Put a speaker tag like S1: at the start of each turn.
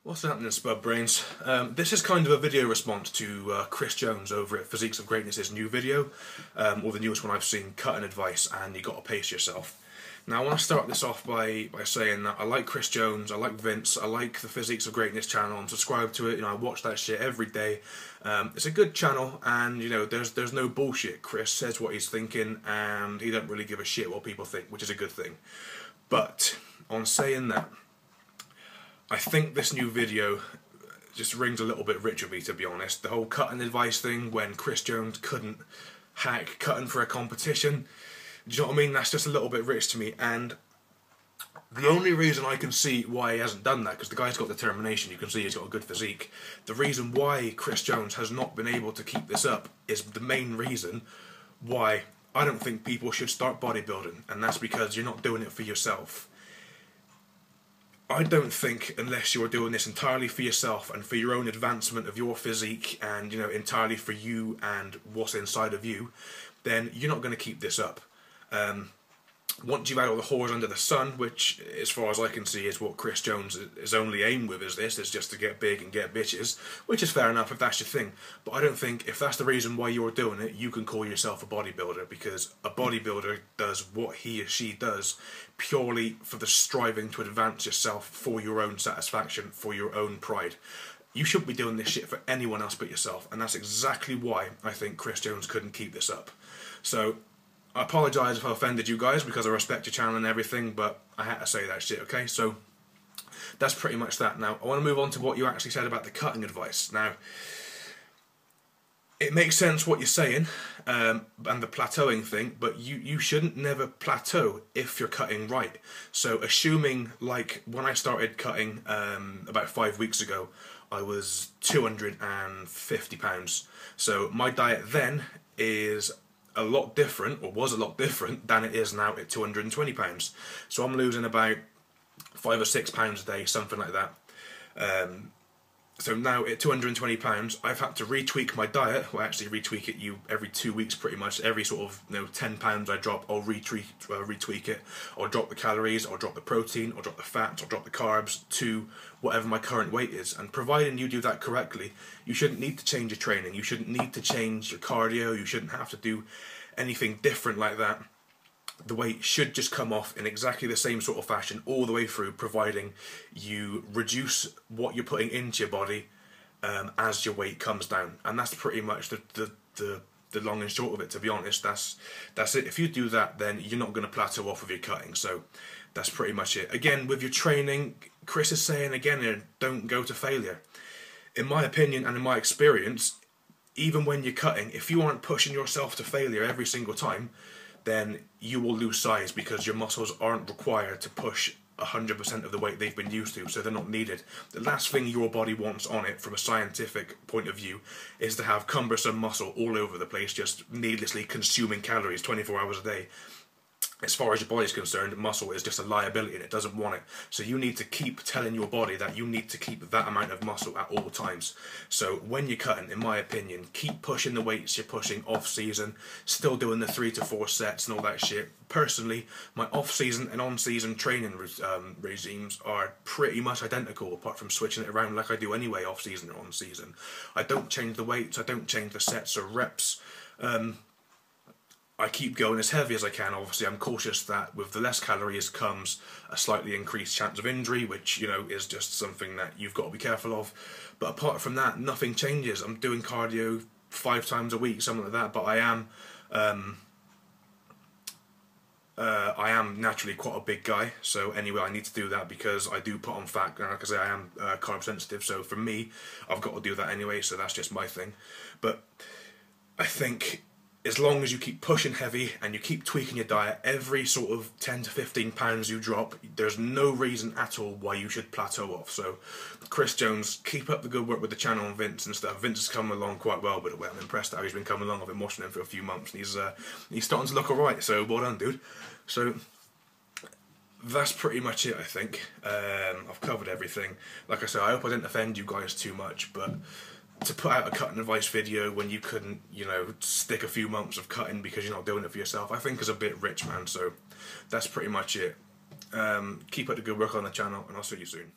S1: What's happening, Spud Brains? This is kind of a video response to Chris Jones over at Physiques Of Greatness' new video, or the newest one I've seen, Cutting Advice, and you got to pace yourself. Now I want to start this off by saying that I like Chris Jones, I like Vince, I like the Physiques Of Greatness channel, I'm subscribed to it, I watch that shit every day. It's a good channel, and there's no bullshit. Chris says what he's thinking, and he don't really give a shit what people think, which is a good thing. But, on saying that, I think this new video just rings a little bit rich with me, to be honest. The whole cutting advice thing, when Chris Jones couldn't hack cutting for a competition, do you know what I mean? That's just a little bit rich to me, and the only reason I can see why he hasn't done that, because the guy's got determination, you can see he's got a good physique. The reason why Chris Jones has not been able to keep this up is the main reason why I don't think people should start bodybuilding, and that's because you're not doing it for yourself. I don't think, unless you're doing this entirely for yourself and for your own advancement of your physique and, entirely for you and what's inside of you, then you're not going to keep this up. Once you've had all the whores under the sun, which, as far as I can see, is what Chris Jones is only aimed with, is just to get big and get bitches, which is fair enough if that's your thing. But I don't think, if that's the reason why you're doing it, you can call yourself a bodybuilder, because a bodybuilder does what he or she does purely for the striving to advance yourself for your own satisfaction, for your own pride. You shouldn't be doing this shit for anyone else but yourself, and that's exactly why I think Chris Jones couldn't keep this up. So I apologise if I offended you guys, because I respect your channel and everything, but I had to say that shit, okay? So that's pretty much that. Now, I want to move on to what you actually said about the cutting advice. Now, it makes sense what you're saying, and the plateauing thing, but you shouldn't never plateau if you're cutting right. So assuming, like, when I started cutting about 5 weeks ago, I was 250 pounds. So my diet then is a lot different, or was a lot different, than it is now at 220 pounds. So I'm losing about 5 or 6 pounds a day, something like that. So now at 220 pounds, I've had to retweak my diet. Well, actually retweak it every 2 weeks pretty much. Every sort of 10 pounds I drop, I'll retweak it. I'll drop the calories, I'll drop the protein, I'll drop the fats, I'll drop the carbs to whatever my current weight is. And providing you do that correctly, you shouldn't need to change your training. You shouldn't need to change your cardio. You shouldn't have to do anything different like that. The weight should just come off in exactly the same sort of fashion all the way through, providing you reduce what you're putting into your body as your weight comes down. And that's pretty much the long and short of it, to be honest. That's it. If you do that, then you're not going to plateau off of your cutting. So that's pretty much it. Again, with your training, Chris is saying again here, don't go to failure. In my opinion and in my experience, even when you're cutting, if you aren't pushing yourself to failure every single time, then you will lose size, because your muscles aren't required to push 100% of the weight they've been used to, so they're not needed. The last thing your body wants on it, from a scientific point of view, is to have cumbersome muscle all over the place, just needlessly consuming calories 24 hours a day. As far as your body's concerned, muscle is just a liability and it doesn't want it. So you need to keep telling your body that you need to keep that amount of muscle at all times. So when you're cutting, in my opinion, keep pushing the weights you're pushing off-season, still doing the 3 to 4 sets and all that shit. Personally, my off-season and on-season training regimes are pretty much identical, apart from switching it around like I do anyway, off-season or on-season. I don't change the weights, I don't change the sets or reps. I keep going as heavy as I can. Obviously, I'm cautious that with the less calories comes a slightly increased chance of injury, which, is just something that you've got to be careful of. But apart from that, nothing changes. I'm doing cardio 5 times a week, something like that, but I am naturally quite a big guy, so anyway, I need to do that because I do put on fat, and like I say, I am carb sensitive, so for me, I've got to do that anyway, so that's just my thing. But I think as long as you keep pushing heavy and you keep tweaking your diet, every sort of 10 to 15 pounds you drop, there's no reason at all why you should plateau off. So, Chris Jones, keep up the good work with the channel and Vince and stuff. Vince has come along quite well, by the way. I'm impressed how he's been coming along. I've been watching him for a few months, and he's starting to look alright, so well done, dude. So that's pretty much it, I think. I've covered everything. Like I said, I hope I didn't offend you guys too much, but to put out a cutting advice video when you couldn't, stick a few months of cutting because you're not doing it for yourself, I think is a bit rich, man. So that's pretty much it. Keep up the good work on the channel, and I'll see you soon.